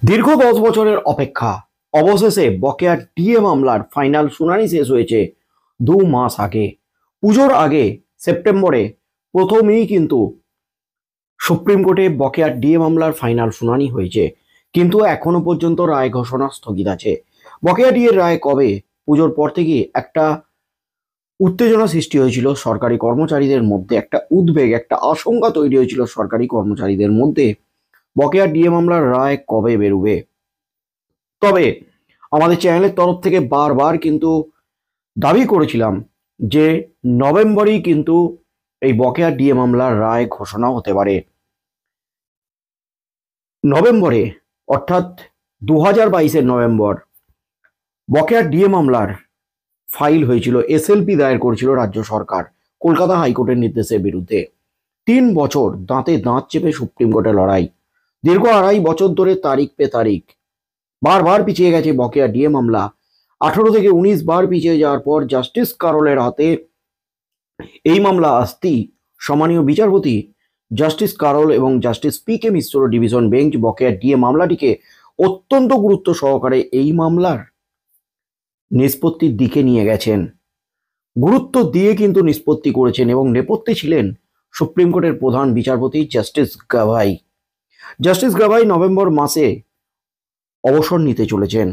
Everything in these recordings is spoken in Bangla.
দীর্ঘ 10 বছরের অপেক্ষা অবশেষে বকেয়া ডিএ মামলার ফাইনাল শুনানি শেষ হয়েছে 2 মাস আগে। পুজোর আগে সেপ্টেম্বরে প্রথমেই কিন্তু সুপ্রিম কোর্টে বকেয়া ডিএ মামলার ফাইনাল শুনানি হয়েছে, কিন্তু এখনো পর্যন্ত রায় ঘোষণা স্থগিত আছে। বকেয়া ডিএর রায় কবে? পুজোর পর থেকে একটা উত্তেজনা সৃষ্টি হয়েছিল সরকারি কর্মচারীদের মধ্যে, একটা উদ্বেগ, একটা আশঙ্কা তৈরি হয়েছিল সরকারি কর্মচারীদের মধ্যে। বকেয়া ডিএ মামলার রায় কবে বেরোবে? তবে আমাদের চ্যানেলের তরফ থেকে বারবার কিন্তু দাবি করেছিলাম যে নভেম্বরেই কিন্তু এই বকেয়া ডিএ মামলার রায় ঘোষণা হতে পারে। নভেম্বরে, অর্থাৎ 2022-এর নভেম্বর, বকেয়া ডিএ মামলার ফাইল হয়েছিল, এসএলপি দায়ের করেছিল রাজ্য সরকার কলকাতা হাইকোর্টের নির্দেশের বিরুদ্ধে। 3 বছর দাঁতে দাঁত চেপে সুপ্রিম কোর্টে লড়াই, দীর্ঘ 2.5 বছর ধরে তারিখ পে তারিখ বারবার পিছিয়ে গেছে বকেয়া ডিএ মামলা। 18 থেকে 19 বার পিছিয়ে যাওয়ার পর জাস্টিস কারোলের হাতে এই মামলা আসতেই সম্মানীয় বিচারপতি জাস্টিস কারোল এবং জাস্টিস পি.কে. মিশ্র ডিভিশন বেঞ্চ বকেয়া ডিএ মামলাটিকে অত্যন্ত গুরুত্ব সহকারে এই মামলার নিষ্পত্তির দিকে নিয়ে গেছেন। গুরুত্ব দিয়ে কিন্তু নিষ্পত্তি করেছেন এবং নেপথ্যে ছিলেন সুপ্রিম কোর্টের প্রধান বিচারপতি justice Gavai. Justice Gavai November মাসে অবসর নিতে চলেছেন।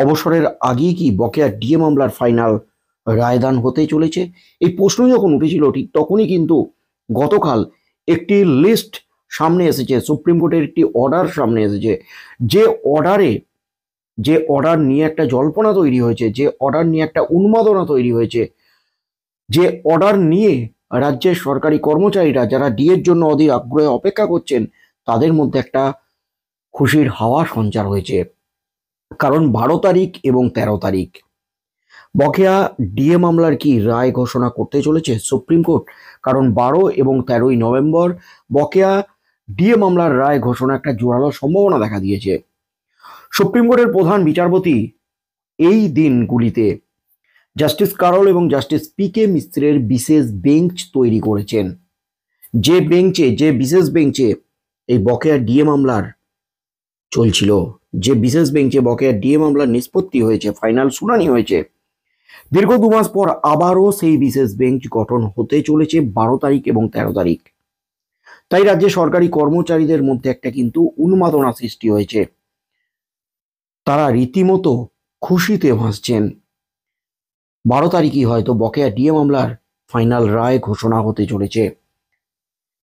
অবসরের আগেই কি বকেয়া ডিএ মামলার ফাইনাল রায়দান হতে চলেছে? এই প্রশ্ন যখন উঠেছিল ঠিক তখনই কিন্তু গতকাল একটি লিস্ট সামনে এসেছে, সুপ্রিম কোর্টের একটি অর্ডার সামনে এসেছে, যে অর্ডার নিয়ে একটা জল্পনা তৈরি হয়েছে, যে অর্ডার নিয়ে একটা উন্মাদনা তৈরি হয়েছে, যে অর্ডার নিয়ে রাজ্যের সরকারি কর্মচারীরা যারা ডিএর জন্য অধীর আগ্রহে অপেক্ষা করছেন তাদের মধ্যে একটা খুশির হাওয়া সঞ্চার হয়েছে। কারণ 12 তারিখ এবং 13 তারিখ বকেয়া ডিএ মামলার কি রায় ঘোষণা করতে চলেছে সুপ্রিম কোর্ট। কারণ 12 এবং 13ই নভেম্বর বকেয়া ডিএ মামলার রায় ঘোষণা একটা জোরালো সম্ভাবনা দেখা দিয়েছে। সুপ্রিম কোর্টের প্রধান বিচারপতি এই দিনগুলিতে জাস্টিস কারোল এবং জাস্টিস পি.কে. মিশ্রের বিশেষ বেঞ্চ তৈরি করেছেন, যে বিশেষ বেঞ্চে এই বকেয়া ডিএ মামলার চলছিল, যে বিশেষ বেঞ্চে বকেয়া ডিএ মামলার নিষ্পত্তি হয়েছে, ফাইনাল শুনানি হয়েছে। দীর্ঘ 2 মাস পর আবারও সেই বিশেষ বেঞ্চ গঠন হতে চলেছে 12 তারিখ এবং 13 তারিখ। তাই রাজ্যে সরকারি কর্মচারীদের মধ্যে একটা কিন্তু উন্মাদনা সৃষ্টি হয়েছে, তারা রীতিমতো খুশিতে ভাসছেন। 12 তারিখই হয়তো বকেয়া ডিএ মামলার ফাইনাল রায় ঘোষণা হতে চলেছে।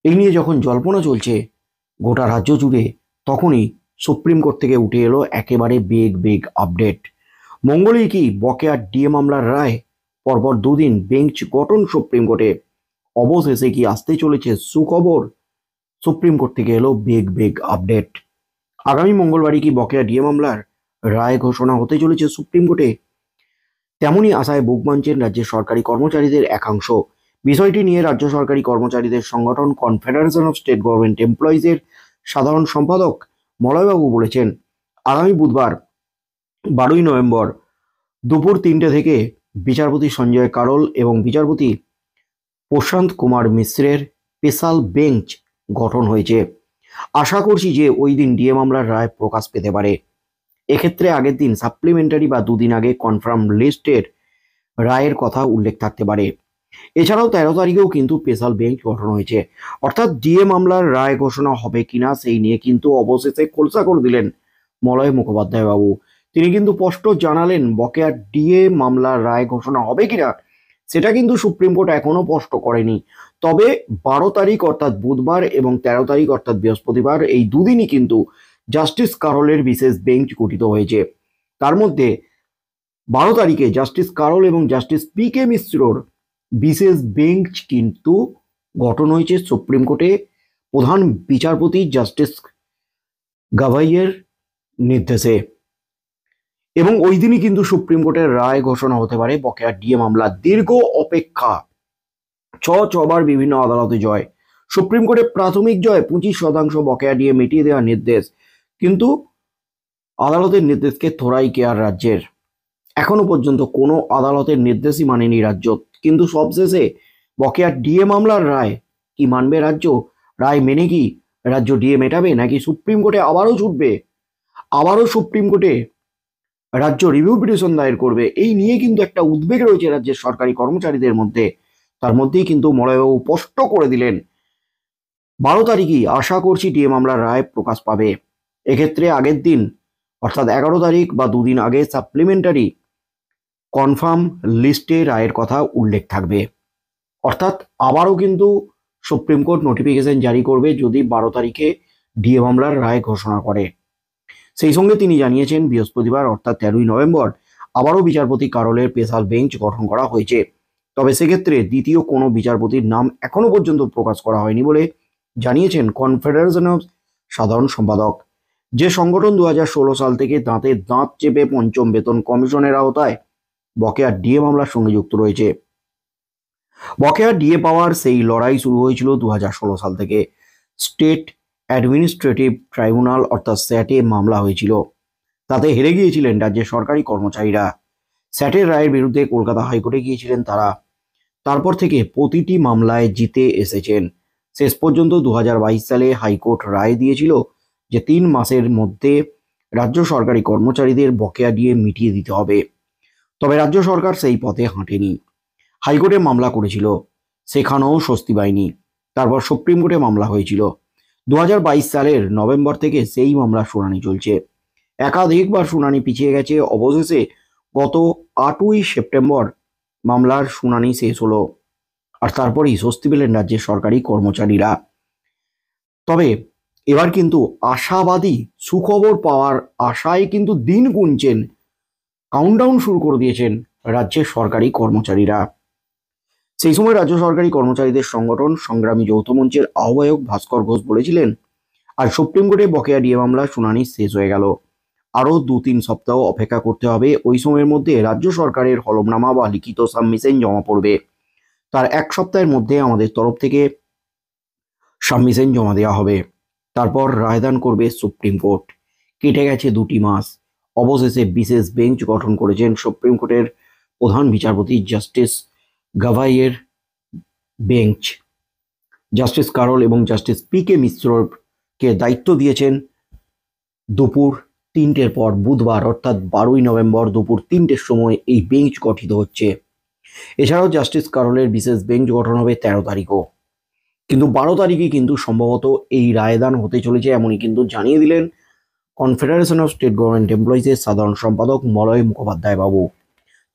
এই নিয়ে যখন জল্পনা চলছে গোটা রাজ্য জুড়ে, তখনই সুপ্রিম কোর্ট থেকে উঠে এলো একেবারে বিগ আপডেট। মঙ্গলেই কি বকেয়া ডিএ মামলার রায়? পরপর 2 দিন বেঞ্চ গঠন সুপ্রিম কোর্টে, অবশেষে কি আসতে চলেছে সুখবর? সুপ্রিম কোর্ট থেকে এলো বিগ আপডেট। আগামী মঙ্গলবারই কি বকেয়া ডিএ মামলার রায় ঘোষণা হতে চলেছে সুপ্রিম কোর্টে? তেমনই আশায় বুক বাঁধছেন রাজ্যের সরকারি কর্মচারীদের একাংশ। বিষয়টি নিয়ে রাজ্য সরকারি কর্মচারীদের সংগঠন কনফেডারেশন অফ স্টেট গভর্নমেন্ট এমপ্লয়িজের সাধারণ সম্পাদক মলয়বাবু বলেছেন, আগামী বুধবার 12ই নভেম্বর দুপুর 3টে থেকে বিচারপতি সঞ্জয় কারোল এবং বিচারপতি প্রশান্ত কুমার মিশ্রের স্পেশাল বেঞ্চ গঠন হয়েছে। আশা করছি যে ওই দিন ডিএ মামলার রায় প্রকাশ পেতে পারে। এক্ষেত্রে আগের দিন সাপ্লিমেন্টারি বা 2 দিন আগে কনফার্ম লিস্টের রায়ের কথা উল্লেখ থাকতে পারে। এছাড়াও 13 তারিখেও কিন্তু স্পেশাল বেঞ্চ গঠন হয়েছে। অর্থাৎ ডিএ মামলার রায় ঘোষণা হবে কিনা সেই নিয়ে কিন্তু অবশেষে খোলসা করে দিলেন মলয় মুখোপাধ্যায় বাবু। তিনি কিন্তু স্পষ্ট জানালেন বকেয়া ডিএ মামলার রায় ঘোষণা হবে কিনা সেটা কিন্তু সুপ্রিম কোর্ট এখনো স্পষ্ট করেনি। তবে 12 তারিখ অর্থাৎ বুধবার এবং 13 তারিখ অর্থাৎ বৃহস্পতিবার, এই দুদিনই কিন্তু জাস্টিস কারোলের বিশেষ বেঞ্চ গঠিত হয়েছে। তার মধ্যে 12 তারিখে জাস্টিস কারোল এবং জাস্টিস পি.কে. মিশ্রর বিশেষ বেঞ্চ কিন্তু গঠন হয়েছে সুপ্রিম কোর্টে প্রধান বিচারপতি জাস্টিস গাভাইয়ের নির্দেশে। এবং ওই দিনই কিন্তু সুপ্রিম কোর্টের রায় ঘোষণা হতে পারে বকেয়া ডিএ মামলা। দীর্ঘ অপেক্ষা, 6বার বিভিন্ন আদালতে জয়, সুপ্রিম কোর্টের প্রাথমিক জয়, 25% বকেয়া ডিএ মিটিয়ে দেওয়ার নির্দেশ, কিন্তু আদালতের নির্দেশকে থোড়াই কেয়ার রাজ্যের। এখনো পর্যন্ত কোনো আদালতের নির্দেশই মানেনি রাজ্য, কিন্তু সবশেষে বকেয়া ডিএ মামলার রায় কি মানবে রাজ্য? রায় মেনে কি রাজ্য ডিএ মেটাবে, নাকি সুপ্রিম কোর্টে আবারও ছুটবে? আবারও সুপ্রিম কোর্টে রাজ্য রিভিউ পিটিশন দায়ের করবে, এই নিয়ে কিন্তু একটা উদ্বেগ রয়েছে রাজ্যের সরকারি কর্মচারীদের মধ্যে। তার মধ্যেই কিন্তু মলয়বাবু স্পষ্ট করে দিলেন 12 তারিখই আশা করছি ডিএ মামলার রায় প্রকাশ পাবে। এক্ষেত্রে আগের দিন অর্থাৎ 11 তারিখ বা দুদিন আগে সাপ্লিমেন্টারি কনফার্ম লিস্টে রায়ের কথা উল্লেখ থাকবে। অর্থাৎ আবারও কিন্তু সুপ্রিম কোর্ট নোটিফিকেশন জারি করবে যদি 12 তারিখে ডিএ মামলার রায় ঘোষণা করে। সেই সঙ্গে তিনি জানিয়েছেন বৃহস্পতিবার অর্থাৎ 13ই নভেম্বর আবারও বিচারপতি কারোলের স্পেশাল বেঞ্চ গঠন করা হয়েছে। তবে সেক্ষেত্রে দ্বিতীয় কোনো বিচারপতির নাম এখনো পর্যন্ত প্রকাশ করা হয়নি বলে জানিয়েছেন কনফেডারেশন অফ সাধারণ সম্পাদক। যে সংগঠন 2016 সাল থেকে দাঁতে দাঁত চেপে পঞ্চম বেতন কমিশনের আওতায় বকেয়া ডিএ মামলার সঙ্গে যুক্ত রয়েছে। বকেয়া ডিএ পাওয়ার সেই লড়াই শুরু হয়েছিল 2016 সাল থেকে। স্টেট অ্যাডমিনিস্ট্রেটিভ ট্রাইব্যুনাল অর্থাৎ স্যাটে মামলা হয়েছিল, তাতে হেরে গিয়েছিলেন রাজ্যের সরকারি কর্মচারীরা। স্যাটের রায়ের বিরুদ্ধে কলকাতা হাইকোর্টে গিয়েছিলেন তারা। তারপর থেকে প্রতিটি মামলায় জিতে এসেছেন। শেষ পর্যন্ত 2022 সালে হাইকোর্ট রায় দিয়েছিল যে 3 মাসের মধ্যে রাজ্য সরকারি কর্মচারীদের বকেয়া ডিএ মিটিয়ে দিতে হবে। তবে রাজ্য সরকার সেই পথে হাঁটেনি, হাইকোর্টে মামলা করেছিল, সেখানেও স্বস্তি পায়নি। তারপর সুপ্রিম কোর্টে মামলা হয়েছিল। 2022 সালের নভেম্বর থেকে সেই মামলার শুনানি চলছে। একাধিকবার শুনানি পিছিয়ে গেছে। অবশেষে গত 8ই সেপ্টেম্বর মামলার শুনানি শেষ হলো, আর তারপরেই স্বস্তি পেলেন রাজ্যের সরকারি কর্মচারীরা। তবে এবার কিন্তু আশাবাদী, সুখবর পাওয়ার আশায় কিন্তু দিন গুনছেন, কাউন্টডাউন শুরু করে দিয়েছেন রাজ্যের সরকারি কর্মচারীরা। সেই সময় রাজ্য সরকারি কর্মচারীদের সংগঠন সংগ্রামী যৌথ মঞ্চের আহ্বায়ক ভাস্কর ঘোষ বলেছিলেন, আর সুপ্রিম কোর্টে বকেয়া ডিএ মামলার শুনানি শেষ হয়ে গেল, আরও 2-3 সপ্তাহ অপেক্ষা করতে হবে। ওই সময়ের মধ্যে রাজ্য সরকারের হলফনামা বা লিখিত সাবমিশন জমা পড়বে। তার 1 সপ্তাহের মধ্যে আমাদের তরফ থেকে সাবমিশন জমা দেওয়া হবে। তারপর রায়দান করবে সুপ্রিম কোর্ট। কেটে গেছে 2টি মাস। অবশেষে বিশেষ বেঞ্চ গঠন করেছেন সুপ্রিম কোর্টের প্রধান বিচারপতি জাস্টিস গাভাইয়ের বেঞ্চ। জাস্টিস কারোল এবং জাস্টিস পি.কে. মিশ্রকে দায়িত্ব দিয়েছেন দুপুর 3টের পর বুধবার অর্থাৎ 12ই নভেম্বর দুপুর 3টের সময় এই বেঞ্চ গঠিত হচ্ছে। এছাড়াও জাস্টিস কারোলের বিশেষ বেঞ্চ গঠন হবে 13 তারিখও। কিন্তু 12 তারিখে কিন্তু সম্ভবত এই রায়দান হতে চলেছে, এমনই কিন্তু জানিয়ে দিলেন কনফেডারেশন অফ স্টেট গভর্নমেন্ট এমপ্লয়িজের সাধারণ সম্পাদক মলয় মুখোপাধ্যায় বাবু।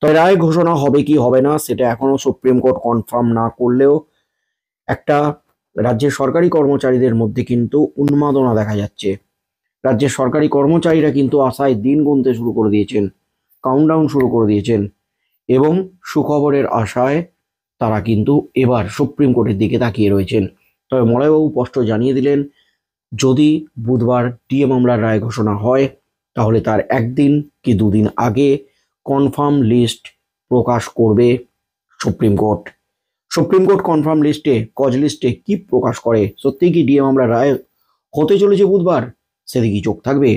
তবে রায় ঘোষণা হবে কি হবে না সেটা এখনো সুপ্রিম কোর্ট কনফার্ম না করলেও একটা রাজ্যের সরকারি কর্মচারীদের মধ্যে কিন্তু উন্মাদনা দেখা যাচ্ছে। রাজ্যের সরকারি কর্মচারীরা কিন্তু আশায় দিন গুনতে শুরু করে দিয়েছেন, কাউন্টডাউন শুরু করে দিয়েছেন, এবং সুখবরের আশায় তারা কিন্তু এবার সুপ্রিম কোর্টের দিকে তাকিয়ে রয়েছেন। তবে মলয়বাবু স্পষ্ট জানিয়ে দিলেন, যদি বুধবার ডিএ মামলার রায় ঘোষণা হয় তাহলে তার 1 দিন কি 2 দিন আগে কনফার্ম লিস্ট প্রকাশ করবে supreme court. Supreme court confirm লিস্টে, কজ লিস্টে কি প্রকাশ করে, সত্যি কি ডিএ মামলার রায় হতে চলেছে বুধবার, সেদিকে চোখ থাকবে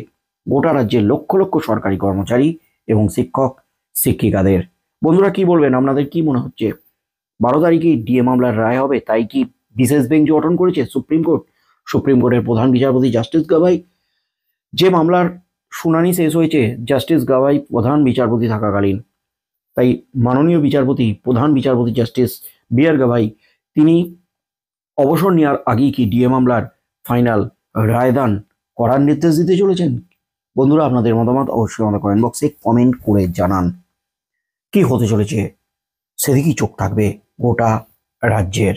গোটা রাজ্যের লক্ষ লক্ষ সরকারি কর্মচারী এবং শিক্ষক শিক্ষিকাদের। বন্ধুরা কি বলবেন, আপনাদের কি মনে হচ্ছে? 12 তারিখে ডিএ মামলার রায় হবে, তাই কি বিশেষ বেঞ্চ গঠন করেছে সুপ্রিম কোর্ট? সুপ্রিম কোর্টের প্রধান বিচারপতি জাস্টিস গাভাই, যে মামলার শুনানি শেষ হয়েছে জাস্টিস গাভাই প্রধান বিচারপতি থাকাকালীন, তাই মাননীয় বিচারপতি, প্রধান বিচারপতি জাস্টিস বি.আর. গাভাই তিনি অবসর নেওয়ার আগেই কি ডিএ মামলার ফাইনাল রায়দান করার নির্দেশ দিতে চলেছেন? বন্ধুরা আপনাদের মতামত অবশ্যই আমাদের কমেন্ট বক্সে কমেন্ট করে জানান। কি হতে চলেছে সেদিকেই চোখ থাকবে গোটা রাজ্যের।